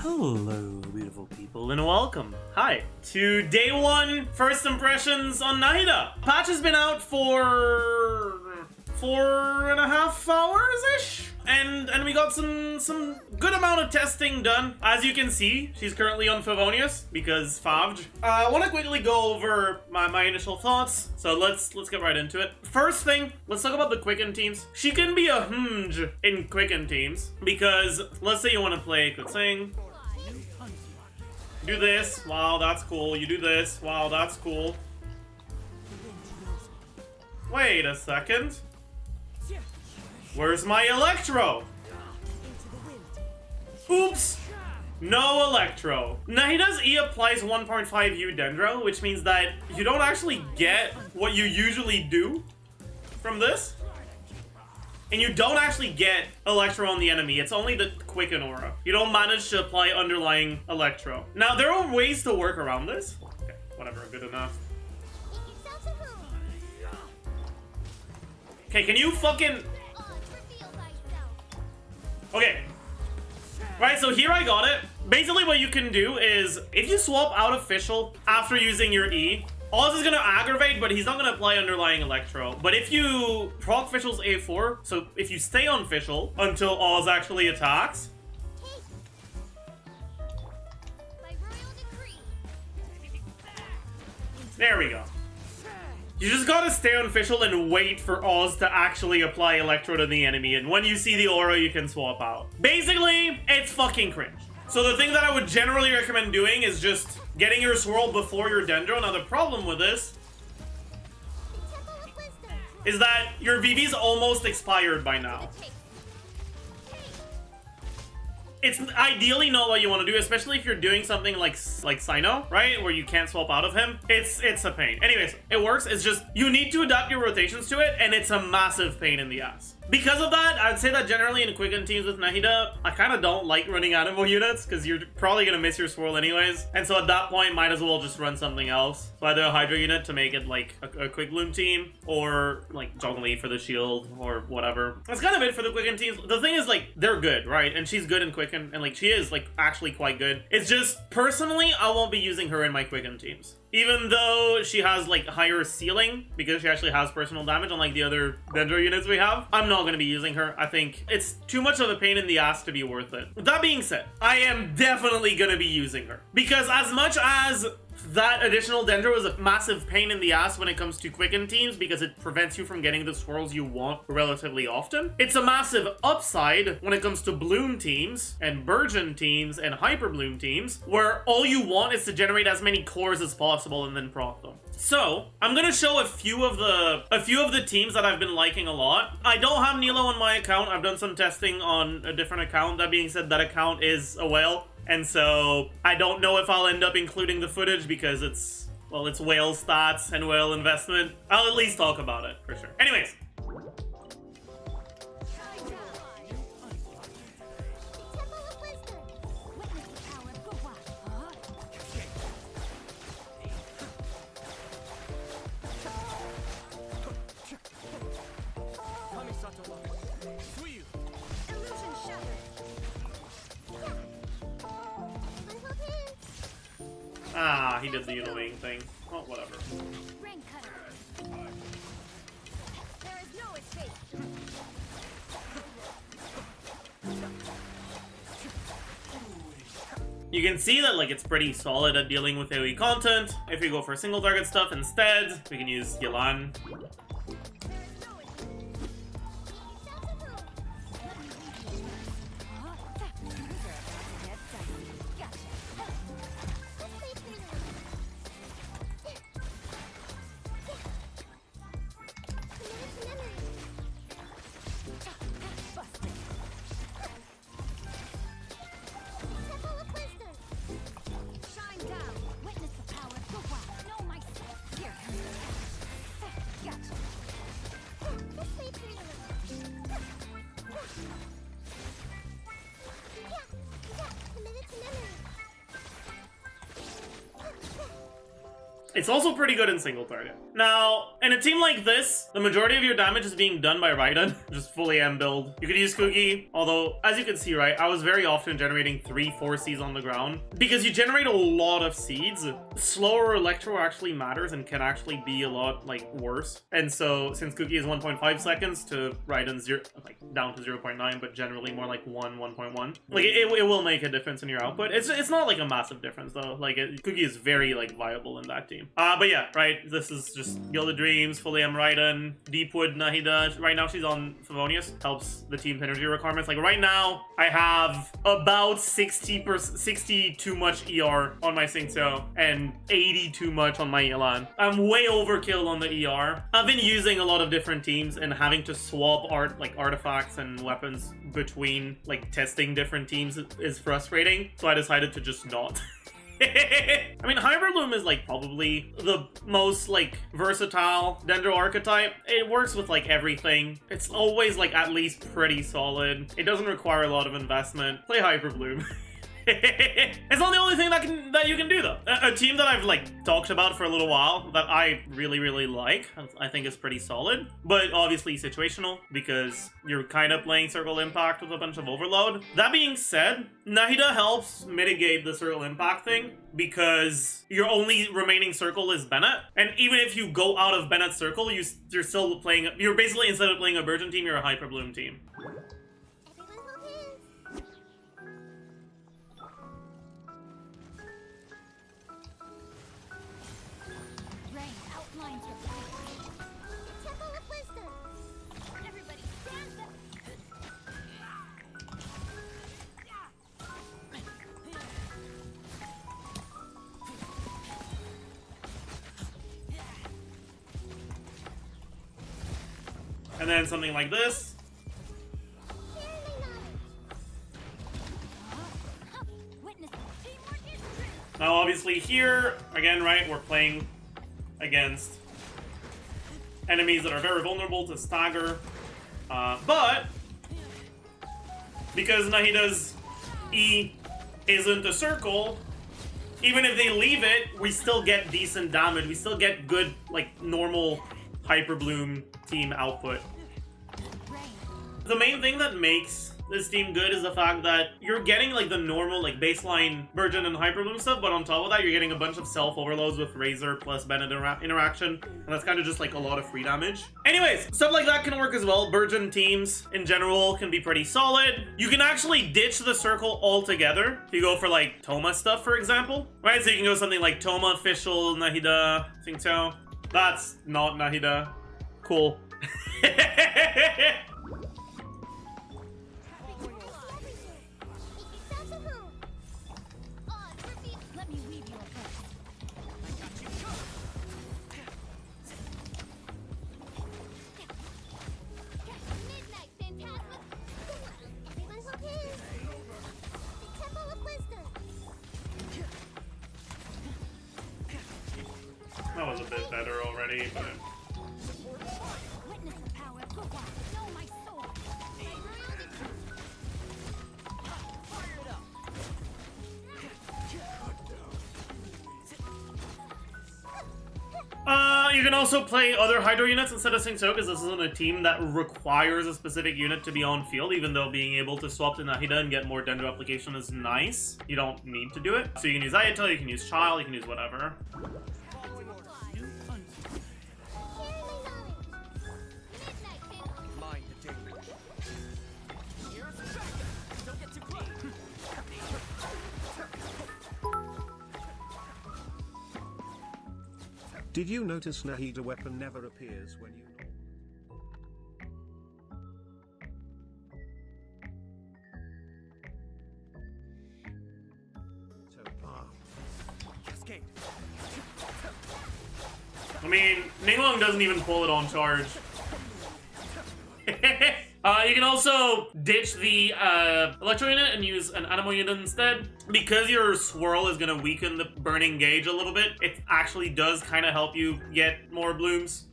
Hello, beautiful people, and welcome. Hi to day one first impressions on Nahida. Patch has been out for 4.5 hours-ish, and we got some good amount of testing done. As you can see, she's currently on Favonius because Favj. I want to quickly go over my initial thoughts, so let's get right into it. First thing, let's talk about the Quicken teams. She can be a hunj in Quicken teams because let's say you want to play Quick Sing. Do this, wow, that's cool. You do this, wow, that's cool. Wait a second. Where's my Electro? Oops! No Electro. Nahida's E applies 1.5 U Dendro, which means that you don't actually get what you usually do from this. And you don't actually get Electro on the enemy, it's only the Quicken aura. You don't manage to apply underlying Electro. Now, there are ways to work around this. Okay, whatever, good enough. Okay, can you fucking... Okay. Right, so here I got it. Basically what you can do is, if you swap out of Fischl after using your E, Oz is going to aggravate, but he's not going to apply underlying Electro. But if you proc Fischl's A4, so if you stay on Fischl until Oz actually attacks, there we go. You just gotta stay on Fischl and wait for Oz to actually apply Electro to the enemy, and when you see the aura, you can swap out. Basically, it's fucking cringe. So the thing that I would generally recommend doing is just getting your swirl before your Dendro. Now the problem with this is that your VV's almost expired by now. It's ideally not what you want to do, especially if you're doing something like Sino, right? Where you can't swap out of him. It's a pain. Anyways, it works. It's just, you need to adapt your rotations to it, and it's a massive pain in the ass. Because of that, I'd say that generally in Quicken teams with Nahida, I kind of don't like running Anemo units, because you're probably going to miss your swirl anyways. And so at that point, might as well just run something else. So either a Hydra unit to make it like a Quick Bloom team, or like Zhongli for the shield, or whatever. That's kind of it for the Quicken teams. The thing is, like, they're good, right? And she's good in Quicken, and like, she is like actually quite good. It's just, personally, I won't be using her in my Quicken teams. Even though she has like higher ceiling, because she actually has personal damage unlike the other Dendro units we have, I'm not going to be using her. I think it's too much of a pain in the ass to be worth it. With that being said, I am definitely going to be using her. Because as much as that additional Dendro is a massive pain in the ass when it comes to Quicken teams because it prevents you from getting the swirls you want relatively often, it's a massive upside when it comes to Bloom teams and Burgeon teams and Hyperbloom teams, where all you want is to generate as many cores as possible and then proc them. So, I'm gonna show a few of the teams that I've been liking a lot. I don't have Nilou on my account. I've done some testing on a different account. That being said, that account is a whale. And so, I don't know if I'll end up including the footage because it's whale stats and whale investment. I'll at least talk about it, for sure. Anyways. Ah, he did the annoying thing. Oh, whatever. You can see that like it's pretty solid at dealing with AoE content. If you go for single target stuff instead, we can use Yelan. It's also pretty good in single target. Now, in a team like this, the majority of your damage is being done by Raiden, just fully M build. You could use Kugi, although, as you can see, right, I was very often generating 3-4 seeds on the ground, because you generate a lot of seeds. Slower Electro actually matters and can actually be a lot, like, worse. And so, since Kugi is 1.5 seconds to Raiden's down to 0.9, but generally more like 1.1. Like, it will make a difference in your output. It's not like a massive difference, though. Like, Kugi is very, like, viable in that team. But yeah, right, this is just Gilded Dreams, fully M Raiden, Deepwood Nahida. Right now she's on Favonius, helps the team's energy requirements. Like, right now, I have about 60 too much ER on my Xingqiu and 80 too much on my Yelan. I'm way overkill on the ER. I've been using a lot of different teams and having to swap artifacts and weapons between, like, testing different teams is frustrating. So I decided to just not. I mean, Hyperbloom is, like, probably the most, like, versatile Dendro archetype. It works with, like, everything. It's always, like, at least pretty solid. It doesn't require a lot of investment. Play Hyperbloom. It's not the only thing that you can do, though. A team that I've, like, talked about for a little while that I really like, I think is pretty solid, but obviously situational because you're kind of playing Circle Impact with a bunch of overload. That being said, Nahida helps mitigate the Circle Impact thing because your only remaining circle is Bennett, and even if you go out of Bennett's circle, you're still playing. You're basically, instead of playing a Burgeon team, you're a Hyperbloom team. And then something like this. Now, obviously here, again, right, we're playing against enemies that are very vulnerable to stagger. But because Nahida's E isn't a circle, even if they leave it, we still get decent damage. We still get good, like, normal Hyperbloom team output. The main thing that makes this team good is the fact that you're getting, like, the normal, like, baseline Burgeon and Hyperbloom stuff, but on top of that, you're getting a bunch of self-overloads with Razor plus Bennett interaction, and that's kind of just, like, a lot of free damage. Anyways, stuff like that can work as well. Burgeon teams, in general, can be pretty solid. You can actually ditch the circle altogether if you go for, like, Thoma stuff, for example. Right, so you can go something like Thoma, Fischl, Nahida, Xingqiu. That's not Nahida. Cool. That was a bit better already, but... You can also play other Hydro units instead of Xingqiu, because this isn't a team that requires a specific unit to be on field, even though being able to swap to Nahida and get more Dendro application is nice. You don't need to do it. So you can use Ayato, you can use Child, you can use whatever. Did you notice Nahida weapon never appears when you... I mean, Nilou doesn't even pull it on charge. You can also ditch the Electro unit and use an Anemo unit instead. Because your swirl is going to weaken the burning gauge a little bit, it actually does kind of help you get more blooms.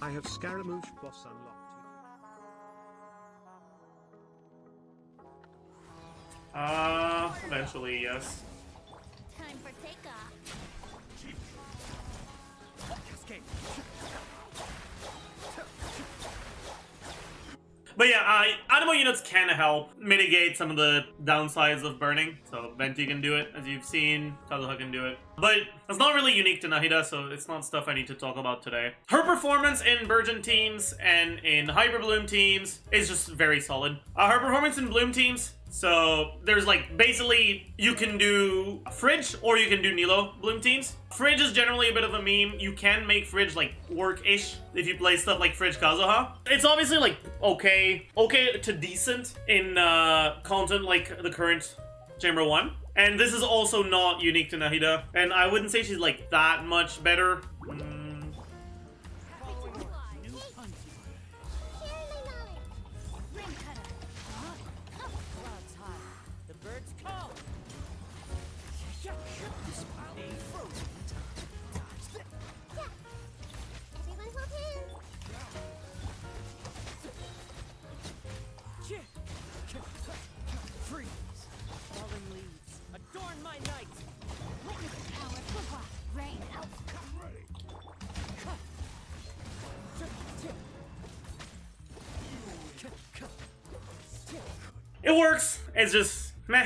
I have Scaramouche boss unlocked. Eventually, yes. Time for takeoff. But yeah, Anemo units can help mitigate some of the downsides of burning. So Venti can do it, as you've seen. Kazuha can do it. But it's not really unique to Nahida, so it's not stuff I need to talk about today. Her performance in Burgeon teams and in Hyperbloom teams is just very solid. Her performance in Bloom teams, so there's like, basically, you can do Fridge or you can do Nilou Bloom teams. Fridge is generally a bit of a meme. You can make Fridge like work-ish if you play stuff like Fridge Kazuha. It's obviously like okay to decent in content like the current Chamber 1. And this is also not unique to Nahida. And I wouldn't say she's like that much better. It works. It's just meh.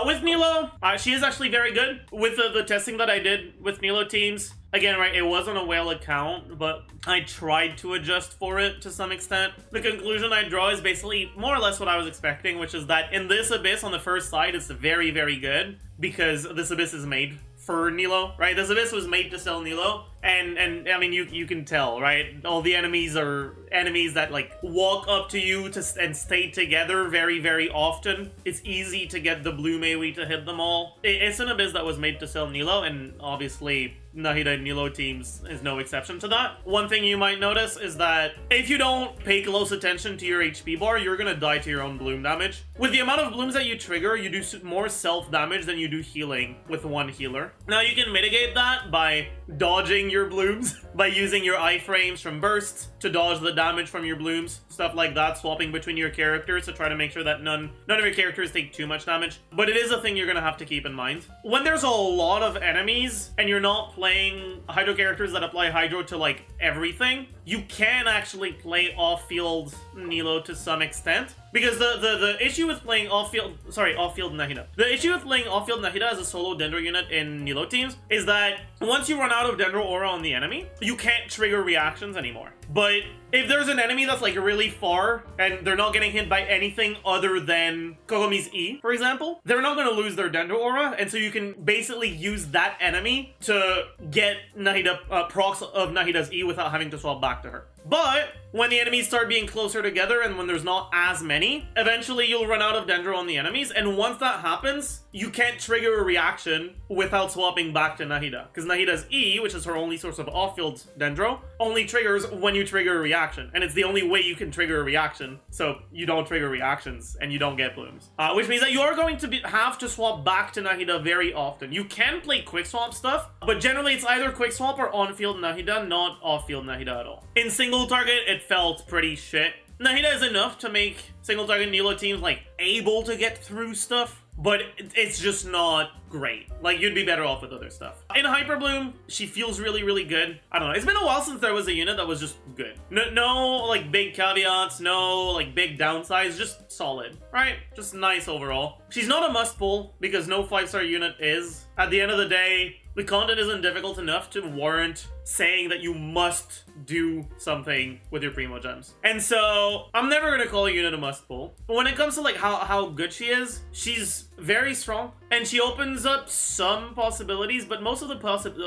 With Nilou, she is actually very good. With the testing that I did with Nilou teams, again, right, it wasn't a whale account, but I tried to adjust for it to some extent. The conclusion I draw is basically more or less what I was expecting, which is that in this Abyss on the first side, it's very, very good because this Abyss is made for Nilou, right? This Abyss was made to sell Nilou, and I mean, you can tell, right? All the enemies are enemies that like walk up to you and stay together very, very often. It's easy to get the blue AoE to hit them all. It's an Abyss that was made to sell Nilou, and obviously Nahida and Nilou teams is no exception to that. One thing you might notice is that if you don't pay close attention to your HP bar, you're gonna die to your own bloom damage. With the amount of blooms that you trigger, you do more self-damage than you do healing with one healer. Now you can mitigate that by dodging your blooms, by using your iframes from bursts to dodge the damage from your blooms, stuff like that, swapping between your characters to try to make sure that none of your characters take too much damage. But it is a thing you're gonna have to keep in mind. When there's a lot of enemies and you're not playing Hydro characters that apply Hydro to like everything, you can actually play off-field Nilou to some extent. Because the issue with playing off-field Nahida. The issue with playing off-field Nahida as a solo Dendro unit in Nilou teams is that once you run out of Dendro aura on the enemy, you can't trigger reactions anymore. But if there's an enemy that's like really far and they're not getting hit by anything other than Kogomi's E, for example, they're not going to lose their Dendro aura, and so you can basically use that enemy to get Nahida procs of Nahida's E without having to swap back to her. But when the enemies start being closer together and when there's not as many, eventually you'll run out of Dendro on the enemies, and once that happens, you can't trigger a reaction without swapping back to Nahida. Because Nahida's E, which is her only source of off-field Dendro, only triggers when you trigger a reaction. And it's the only way you can trigger a reaction, so you don't trigger reactions and you don't get blooms. Which means that you are going to have to swap back to Nahida very often. You can play quick swap stuff, but generally it's either quick swap or on-field Nahida, not off-field Nahida at all. In single target, it felt pretty shit. Nahida is enough to make single target Nilou teams like able to get through stuff, but it's just not great. Like, you'd be better off with other stuff. In Hyperbloom, she feels really, really good. I don't know. It's been a while since there was a unit that was just good. No like big caveats, no like big downsides, just solid, right? Just nice overall. She's not a must pull because no 5-star unit is. At the end of the day, the content isn't difficult enough to warrant saying that you must do something with your Primo Gems. And so, I'm never going to call a unit a must pull. But when it comes to like how good she is, she's very strong. And she opens up some possibilities, but most of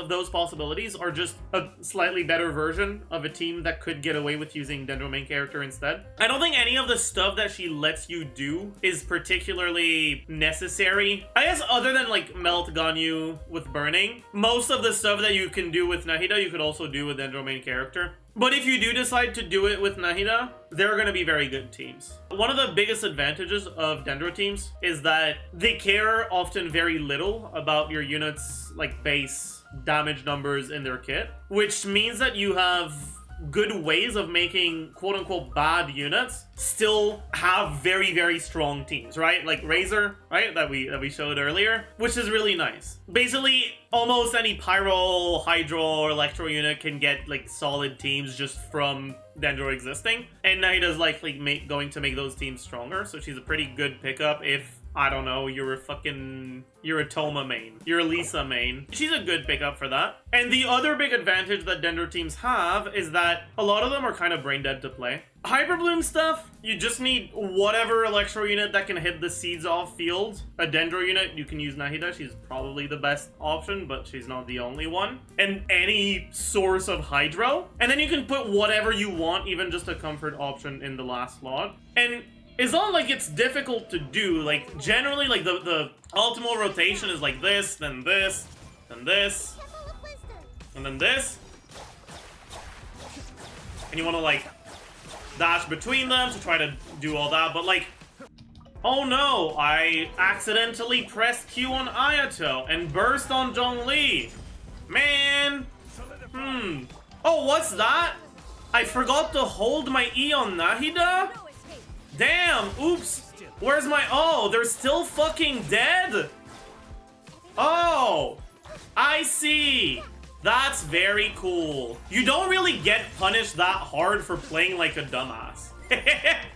those possibilities are just a slightly better version of a team that could get away with using Dendro main character instead. I don't think any of the stuff that she lets you do is particularly necessary. I guess other than like melt Ganyu with burning, most of the stuff that you can do with Nahida, you could also do with Dendro main character. But if you do decide to do it with Nahida, they're going to be very good teams. One of the biggest advantages of Dendro teams is that they care often very little about your unit's like base damage numbers in their kit, which means that you have good ways of making quote-unquote bad units still have very, very strong teams, right? Like Razor, right? That we showed earlier, which is really nice. Basically, almost any Pyro, Hydro, or Electro unit can get like solid teams just from Dendro existing, and Nahida's likely going to make those teams stronger, so she's a pretty good pickup if, I don't know, you're a Thoma main, you're a Lisa main. She's a good pickup for that. And the other big advantage that Dendro teams have is that a lot of them are kind of brain dead to play. Hyperbloom stuff, you just need whatever Electro unit that can hit the seeds off field. A Dendro unit, you can use Nahida, she's probably the best option, but she's not the only one. And any source of Hydro. And then you can put whatever you want, even just a comfort option in the last slot. And it's not like it's difficult to do. Like, generally, like, the optimal rotation is like this, then this, then this, and then this. And you want to, like, dash between them to try to do all that, but, like, oh no, I accidentally pressed Q on Ayato and burst on Zhongli. Man. Oh, what's that? I forgot to hold my E on Nahida? Damn, oops. Where's my... Oh, they're still fucking dead? Oh, I see. That's very cool. You don't really get punished that hard for playing like a dumbass.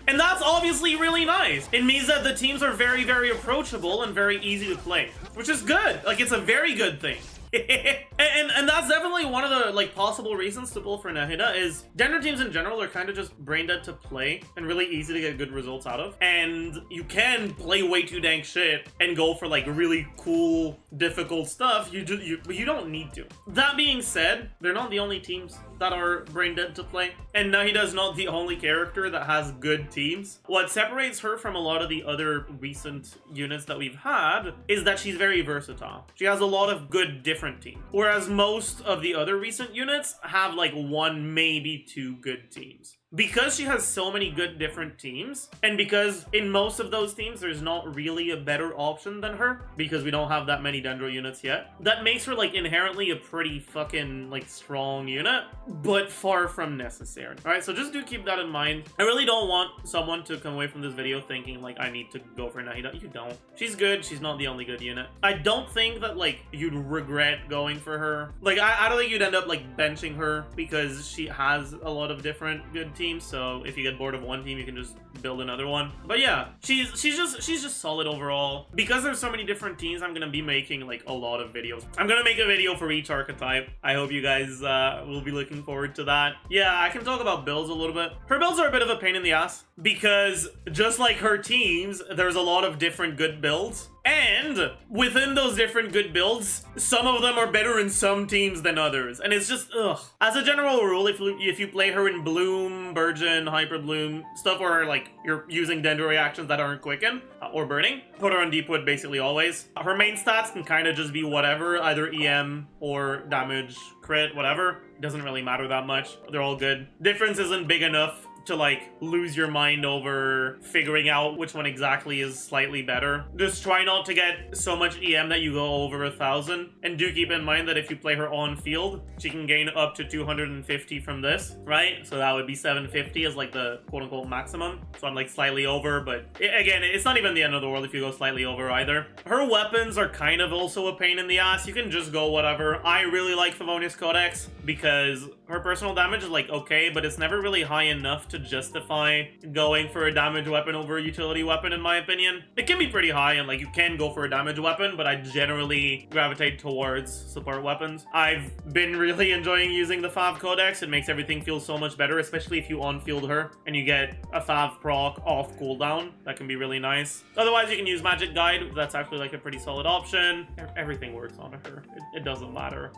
And that's obviously really nice. It means that the teams are very, very approachable and very easy to play, which is good. Like, it's a very good thing. and that's definitely one of the like possible reasons to pull for Nahida is Dendro teams in general are kind of just brain dead to play and really easy to get good results out of, and you can play way too dang shit and go for like really cool difficult stuff. You don't need to. That being said, they're not the only teams that are brain dead to play, and Nahida's not the only character that has good teams. What separates her from a lot of the other recent units that we've had is that she's very versatile. She has a lot of good different teams, whereas most of the other recent units have like one, maybe two good teams. Because she has so many good different teams, and because in most of those teams there's not really a better option than her, because we don't have that many Dendro units yet, that makes her like inherently a pretty fucking like strong unit, but far from necessary. Alright, so just do keep that in mind. I really don't want someone to come away from this video thinking like I need to go for Nahida. You don't. She's good, she's not the only good unit. I don't think that like you'd regret going for her. Like I don't think you'd end up like benching her because she has a lot of different good teams, so if you get bored of one team you can just build another one. But yeah, she's just solid overall. Because there's so many different teams, I'm gonna be making like a lot of videos. I'm gonna make a video for each archetype. I hope you guys will be looking forward to that. Yeah, I can talk about builds a little bit. Her builds are a bit of a pain in the ass because just like her teams, there's a lot of different good builds. And within those different good builds, some of them are better in some teams than others. And it's just, ugh. As a general rule, if you play her in Bloom, Burgeon, Hyperbloom, stuff where like you're using Dendro reactions that aren't Quicken or Burning, put her on Deepwood basically always. Her main stats can kind of just be whatever, either EM or damage, crit, whatever. It doesn't really matter that much. They're all good. Difference isn't big enough to like lose your mind over figuring out which one exactly is slightly better. Just try not to get so much EM that you go over 1,000, and do keep in mind that if you play her on field, she can gain up to 250 from this, right? So that would be 750 as like the quote-unquote maximum. So I'm like slightly over, but again, it's not even the end of the world if you go slightly over either. Her weapons are kind of also a pain in the ass. You can just go whatever. I really like Favonius Codex because her personal damage is like okay, but it's never really high enough to justify going for a damage weapon over a utility weapon, in my opinion. It can be pretty high and like you can go for a damage weapon, but I generally gravitate towards support weapons. I've been really enjoying using the Fav Codex. It makes everything feel so much better, especially if you on-field her and you get a Fav proc off cooldown. That can be really nice. Otherwise, you can use Magic Guide. That's actually like a pretty solid option. Everything works on her. It doesn't matter.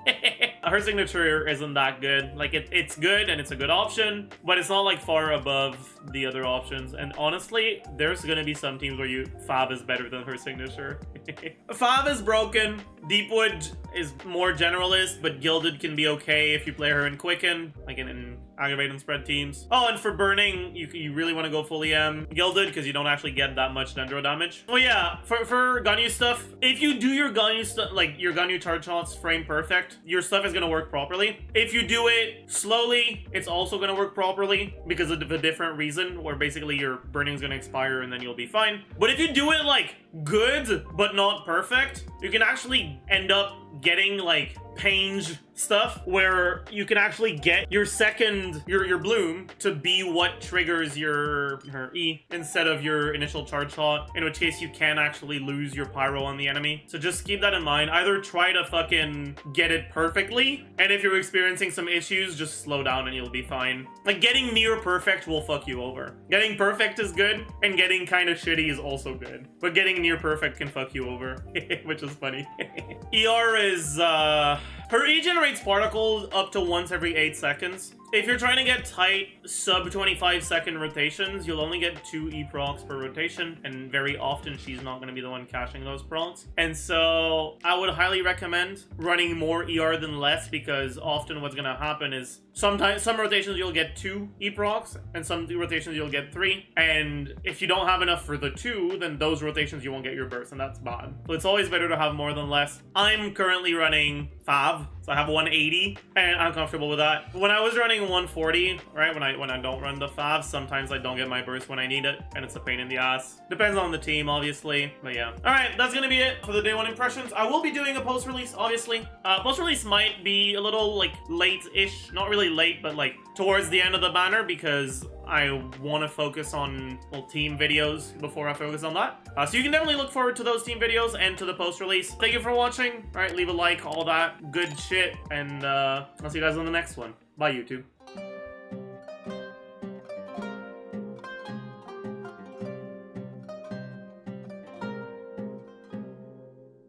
Her signature isn't that good. Like it's good and it's a good option, but it's not like far above the other options. And honestly, there's gonna be some teams where Fav is better than her signature. Fav is broken. Deepwood is more generalist, but Gilded can be okay if you play her in Quicken, like in Aggravate and Spread teams. Oh, and for burning, you really want to go full EM Gilded because you don't actually get that much Dendro damage. Oh yeah, for Ganyu stuff, if you do your Ganyu stuff, like your Ganyu charge shots frame perfect, your stuff is going to work properly. If you do it slowly, it's also going to work properly because of a different reason, where basically your burning is going to expire and then you'll be fine. But if you do it like good but not perfect, you can actually end up getting like Pange stuff where you can actually get your second your bloom to be what triggers her E instead of your initial charge shot, in which case you can actually lose your pyro on the enemy. So just keep that in mind. Either try to fucking get it perfectly, and if you're experiencing some issues, just slow down and you'll be fine. Like getting near perfect will fuck you over. Getting perfect is good, and getting kind of shitty is also good, but getting near perfect can fuck you over, which is funny. ER is her E generates particles up to once every 8 seconds. If you're trying to get tight sub 25-second rotations, you'll only get 2 E procs per rotation, and very often she's not going to be the one cashing those procs. And so I would highly recommend running more ER than less, because often what's going to happen is sometimes some rotations you'll get 2 E procs, and some rotations you'll get 3. And if you don't have enough for the 2, then those rotations you won't get your burst, and that's bad. So it's always better to have more than less. I'm currently running 5, so I have 180, and I'm comfortable with that. When I was running 140, right, when I don't run the 5, sometimes I don't get my burst when I need it, and it's a pain in the ass. Depends on the team, obviously, but yeah. All right, that's gonna be it for the day 1 impressions. I will be doing a post-release, obviously. Post-release might be a little like late-ish, not really late, but like towards the end of the banner, because I want to focus on, well, team videos before I focus on that. So you can definitely look forward to those team videos and to the post-release. Thank you for watching. All right, leave a like, all that good shit, and I'll see you guys on the next one. Bye, YouTube.